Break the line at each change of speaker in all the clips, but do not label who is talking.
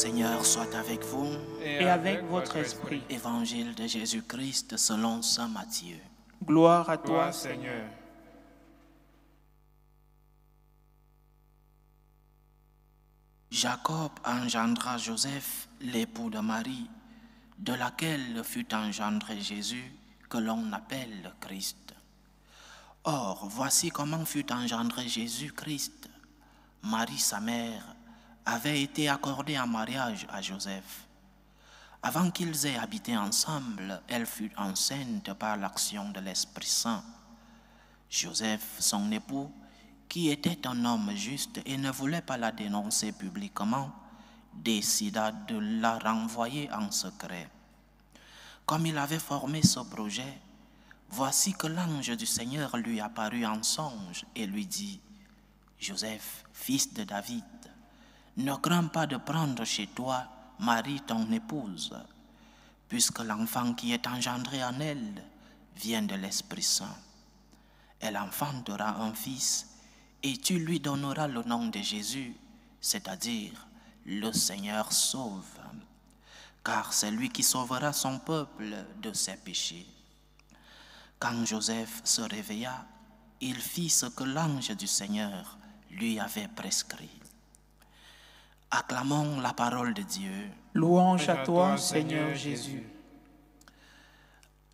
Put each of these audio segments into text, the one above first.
Seigneur soit avec vous.
Et avec votre esprit.
Évangile de Jésus-Christ selon saint Matthieu.
Gloire à
Toi,
toi,
Seigneur.
Jacob engendra Joseph, l'époux de Marie, de laquelle fut engendré Jésus, que l'on appelle Christ. Or, voici comment fut engendré Jésus-Christ. Marie, sa mère, avait été accordée en mariage à Joseph. Avant qu'ils aient habité ensemble, elle fut enceinte par l'action de l'Esprit Saint. Joseph, son époux, qui était un homme juste et ne voulait pas la dénoncer publiquement, décida de la renvoyer en secret. Comme il avait formé ce projet, voici que l'ange du Seigneur lui apparut en songe et lui dit : « Joseph, fils de David, ne crains pas de prendre chez toi Marie ton épouse, puisque l'enfant qui est engendré en elle vient de l'Esprit Saint. Elle enfantera un fils, et tu lui donneras le nom de Jésus, c'est-à-dire le Seigneur sauve, car c'est lui qui sauvera son peuple de ses péchés. » Quand Joseph se réveilla, il fit ce que l'ange du Seigneur lui avait prescrit. Acclamons la parole de Dieu.
Louange à toi, Seigneur Jésus.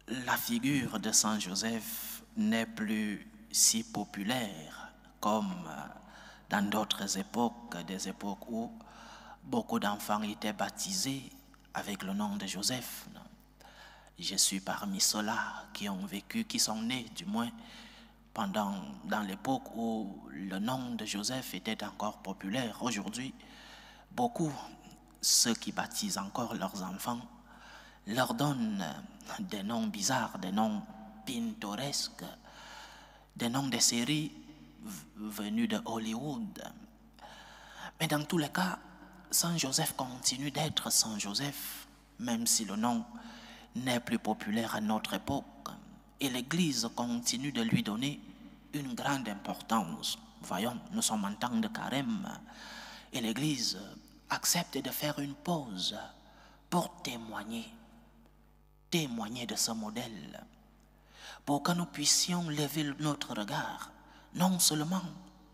La figure de Saint Joseph n'est plus si populaire comme dans d'autres époques, des époques où beaucoup d'enfants étaient baptisés avec le nom de Joseph. Je suis parmi ceux-là qui ont vécu, qui sont nés du moins dans l'époque où le nom de Joseph était encore populaire. Aujourd'hui, beaucoup, ceux qui baptisent encore leurs enfants, leur donnent des noms bizarres, des noms pittoresques, des noms de séries venus de Hollywood. Mais dans tous les cas, Saint Joseph continue d'être Saint Joseph, même si le nom n'est plus populaire à notre époque. Et l'Église continue de lui donner une grande importance. Voyons, nous sommes en temps de carême, et l'Église accepte de faire une pause pour témoigner de ce modèle, pour que nous puissions lever notre regard, non seulement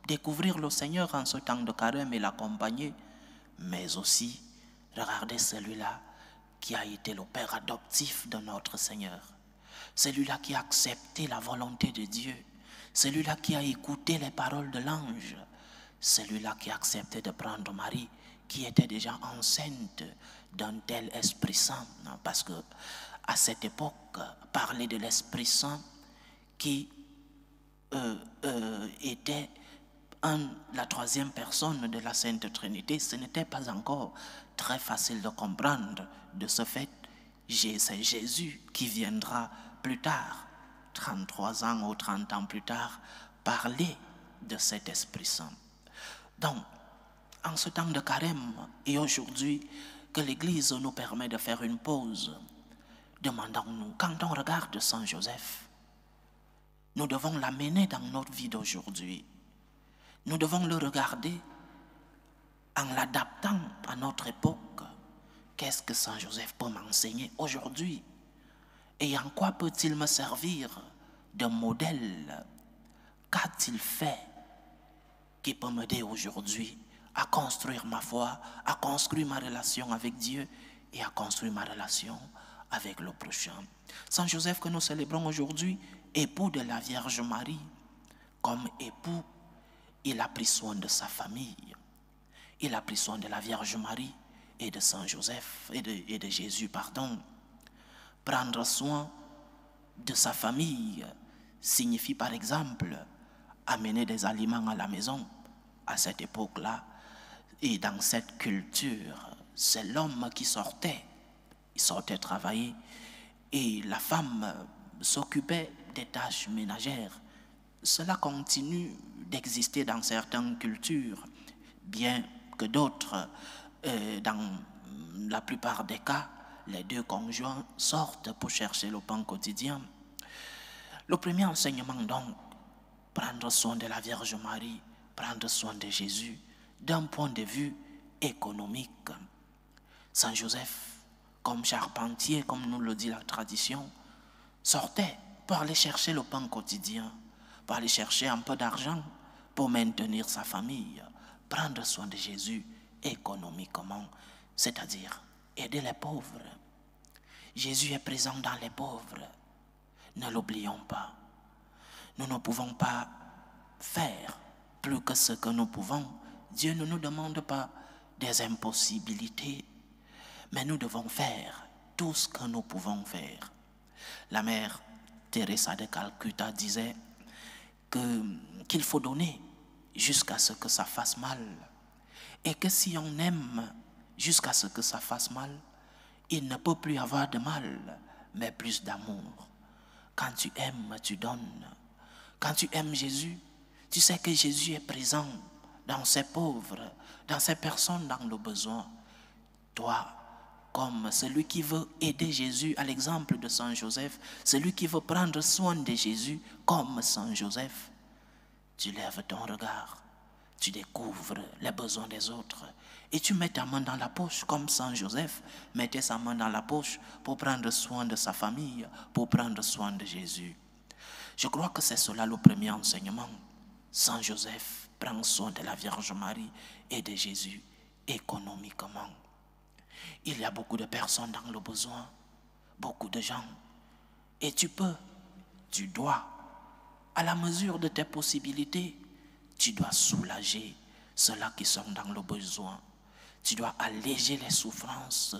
découvrir le Seigneur en ce temps de carême et l'accompagner, mais aussi regarder celui-là qui a été le Père adoptif de notre Seigneur, celui-là qui a accepté la volonté de Dieu, celui-là qui a écouté les paroles de l'ange, celui-là qui a accepté de prendre Marie, qui était déjà enceinte d'un tel Esprit Saint, parce que à cette époque, parler de l'Esprit Saint qui était la troisième personne de la Sainte Trinité, ce n'était pas encore très facile de comprendre. De ce fait, c'est Jésus qui viendra plus tard, 33 ans ou 30 ans plus tard, parler de cet Esprit Saint. Donc, en ce temps de carême et aujourd'hui, que l'Église nous permet de faire une pause, demandons-nous, quand on regarde Saint Joseph, nous devons l'amener dans notre vie d'aujourd'hui. Nous devons le regarder en l'adaptant à notre époque. Qu'est-ce que Saint Joseph peut m'enseigner aujourd'hui? Et en quoi peut-il me servir de modèle? Qu'a-t-il fait qui peut m'aider aujourd'hui à construire ma foi, à construire ma relation avec Dieu et à construire ma relation avec le prochain? Saint Joseph que nous célébrons aujourd'hui, époux de la Vierge Marie, comme époux, il a pris soin de sa famille. Il a pris soin de la Vierge Marie et de Saint Joseph et de Jésus, pardon. Prendre soin de sa famille signifie par exemple amener des aliments à la maison. À cette époque-là et dans cette culture, c'est l'homme qui sortait. Il sortait travailler et la femme s'occupait des tâches ménagères. Cela continue d'exister dans certaines cultures, bien que d'autres, dans la plupart des cas, les deux conjoints sortent pour chercher le pain quotidien. Le premier enseignement donc, prendre soin de la Vierge Marie, prendre soin de Jésus, d'un point de vue économique. Saint Joseph, comme charpentier, comme nous le dit la tradition, sortait pour aller chercher le pain quotidien, pour aller chercher un peu d'argent pour maintenir sa famille, prendre soin de Jésus économiquement, c'est-à-dire aider les pauvres. Jésus est présent dans les pauvres. Ne l'oublions pas. Nous ne pouvons pas faire plus que ce que nous pouvons. Dieu ne nous demande pas des impossibilités, mais nous devons faire tout ce que nous pouvons faire. La mère Teresa de Calcutta disait qu'il faut donner jusqu'à ce que ça fasse mal. Et que si on aime jusqu'à ce que ça fasse mal, il ne peut plus y avoir de mal, mais plus d'amour. Quand tu aimes, tu donnes. Quand tu aimes Jésus, tu sais que Jésus est présent dans ces pauvres, dans ces personnes dans le besoin. Toi, comme celui qui veut aider Jésus, à l'exemple de Saint Joseph, celui qui veut prendre soin de Jésus comme Saint Joseph, tu lèves ton regard, tu découvres les besoins des autres et tu mets ta main dans la poche comme Saint Joseph mettait sa main dans la poche pour prendre soin de sa famille, pour prendre soin de Jésus. Je crois que c'est cela le premier enseignement. Saint Joseph prend soin de la Vierge Marie et de Jésus économiquement. Il y a beaucoup de personnes dans le besoin, beaucoup de gens. Et tu dois, à la mesure de tes possibilités, tu dois soulager ceux-là qui sont dans le besoin. Tu dois alléger les souffrances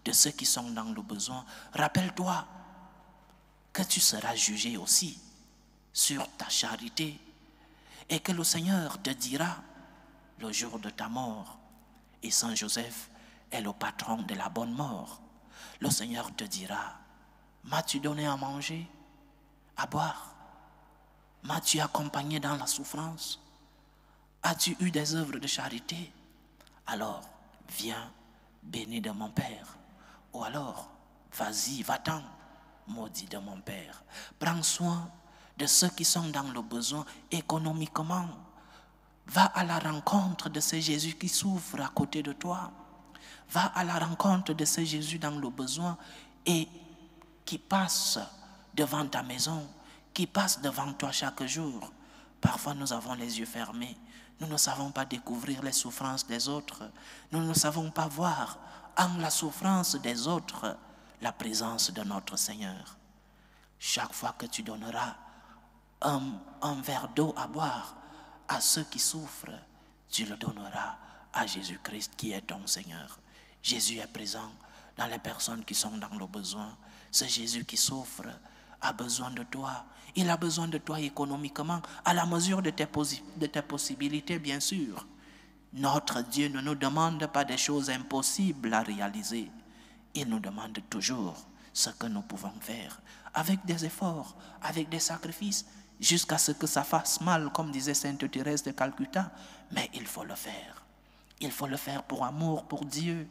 de ceux qui sont dans le besoin. Rappelle-toi que tu seras jugé aussi sur ta charité et que le Seigneur te dira le jour de ta mort. Et Saint Joseph est le patron de la bonne mort. Le Seigneur te dira: m'as-tu donné à manger, à boire? M'as-tu accompagné dans la souffrance? As-tu eu des œuvres de charité? Alors, viens, béni de mon Père. Ou alors, vas-y, va-t'en, maudit de mon Père. Prends soin de ceux qui sont dans le besoin économiquement. Va à la rencontre de ce Jésus qui souffre à côté de toi. Va à la rencontre de ce Jésus dans le besoin et qui passe devant ta maison, qui passe devant toi chaque jour. Parfois, nous avons les yeux fermés. Nous ne savons pas découvrir les souffrances des autres. Nous ne savons pas voir en la souffrance des autres la présence de notre Seigneur. Chaque fois que tu donneras un verre d'eau à boire à ceux qui souffrent, tu le donneras à Jésus-Christ qui est ton Seigneur. Jésus est présent dans les personnes qui sont dans le besoin. Ce Jésus qui souffre a besoin de toi. Il a besoin de toi économiquement, à la mesure de tes possibilités, bien sûr. Notre Dieu ne nous demande pas des choses impossibles à réaliser. Il nous demande toujours ce que nous pouvons faire, avec des efforts, avec des sacrifices, jusqu'à ce que ça fasse mal, comme disait Sainte Thérèse de Calcutta. Mais il faut le faire. Il faut le faire pour amour, pour Dieu.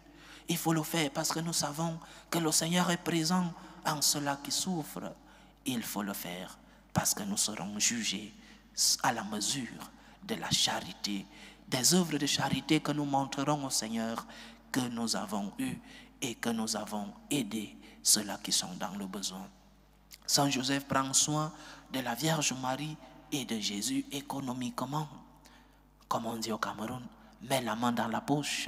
Il faut le faire parce que nous savons que le Seigneur est présent en ceux-là qui souffrent. Il faut le faire parce que nous serons jugés à la mesure de la charité, des œuvres de charité que nous montrerons au Seigneur que nous avons eues et que nous avons aidé ceux-là qui sont dans le besoin. Saint Joseph prend soin de la Vierge Marie et de Jésus économiquement. Comme on dit au Cameroun, mets la main dans la poche.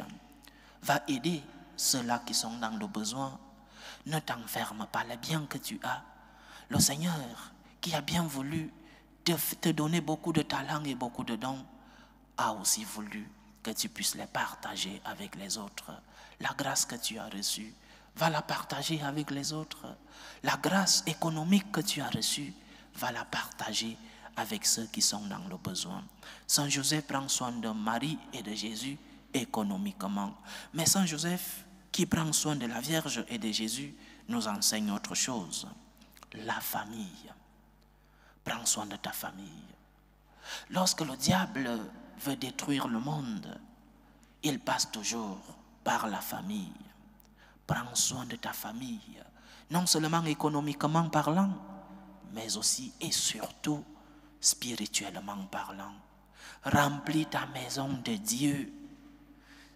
Va aider ceux-là qui sont dans le besoin. Ne t'enferme pas les biens que tu as. Le Seigneur, qui a bien voulu te donner beaucoup de talents et beaucoup de dons, a aussi voulu que tu puisses les partager avec les autres. La grâce que tu as reçue, va la partager avec les autres. La grâce économique que tu as reçue, va la partager avec ceux qui sont dans le besoin. Saint Joseph prend soin de Marie et de Jésus économiquement. Mais Saint Joseph, qui prend soin de la Vierge et de Jésus, nous enseigne autre chose. La famille. Prends soin de ta famille. Lorsque le diable veut détruire le monde, il passe toujours par la famille. Prends soin de ta famille, non seulement économiquement parlant, mais aussi et surtout spirituellement parlant. Remplis ta maison de Dieu.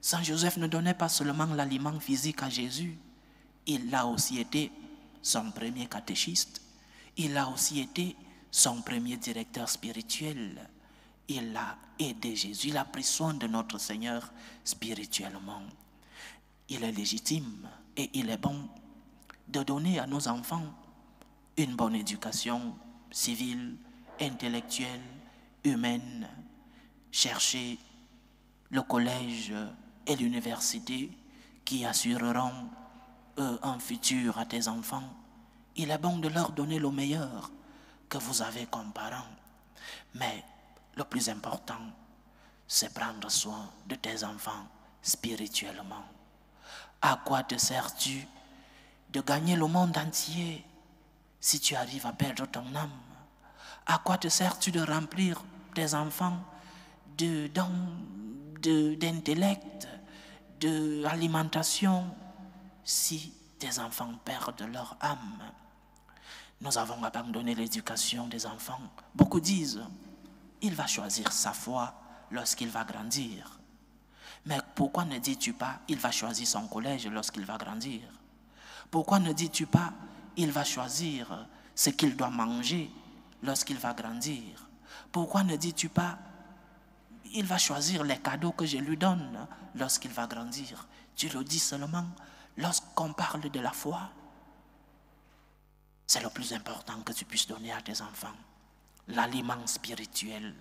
Saint Joseph ne donnait pas seulement l'aliment physique à Jésus, il a aussi été son premier catéchiste, il a aussi été son premier directeur spirituel. Il a aidé Jésus, il a pris soin de notre Seigneur spirituellement. Il est légitime et il est bon de donner à nos enfants une bonne éducation civile, intellectuelle, humaine. Chercher le collège et l'université qui assureront un futur à tes enfants. Il est bon de leur donner le meilleur que vous avez comme parents. Mais le plus important, c'est prendre soin de tes enfants spirituellement. À quoi te sers-tu de gagner le monde entier si tu arrives à perdre ton âme? À quoi te sers-tu de remplir tes enfants d'intellect, d'alimentation, si tes enfants perdent leur âme? Nous avons abandonné l'éducation des enfants. Beaucoup disent, il va choisir sa foi lorsqu'il va grandir. Mais pourquoi ne dis-tu pas, il va choisir son collège lorsqu'il va grandir? Pourquoi ne dis-tu pas, il va choisir ce qu'il doit manger lorsqu'il va grandir? Pourquoi ne dis-tu pas, il va choisir les cadeaux que je lui donne lorsqu'il va grandir? Tu le dis seulement lorsqu'on parle de la foi. C'est le plus important que tu puisses donner à tes enfants. L'aliment spirituel.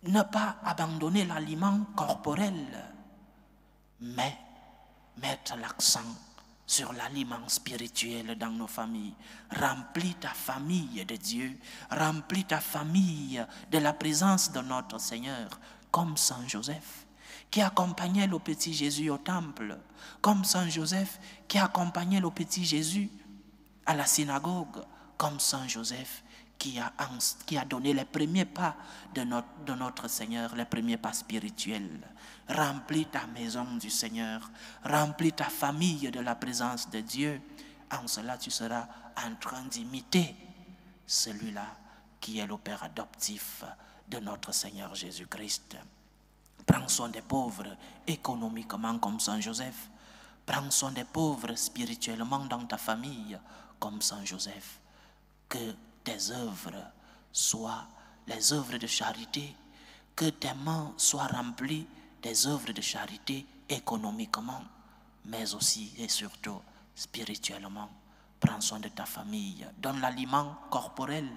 Ne pas abandonner l'aliment corporel, mais mettre l'accent sur l'aliment spirituel dans nos familles. Remplis ta famille de Dieu, remplis ta famille de la présence de notre Seigneur, comme Saint Joseph, qui accompagnait le petit Jésus au temple, comme Saint Joseph qui accompagnait le petit Jésus à la synagogue, comme Saint Joseph qui a donné les premiers pas de notre Seigneur, les premiers pas spirituels. Remplis ta maison du Seigneur, remplis ta famille de la présence de Dieu. En cela, tu seras en train d'imiter celui-là qui est le Père adoptif de notre Seigneur Jésus-Christ. Prends soin des pauvres économiquement comme Saint Joseph. Prends soin des pauvres spirituellement dans ta famille comme Saint Joseph. Que tes œuvres soient les œuvres de charité, que tes mains soient remplies des œuvres de charité économiquement, mais aussi et surtout spirituellement. Prends soin de ta famille, donne l'aliment corporel,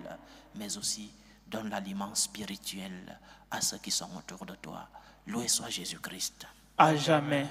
mais aussi donne l'aliment spirituel à ceux qui sont autour de toi. Loué soit Jésus-Christ.
À jamais.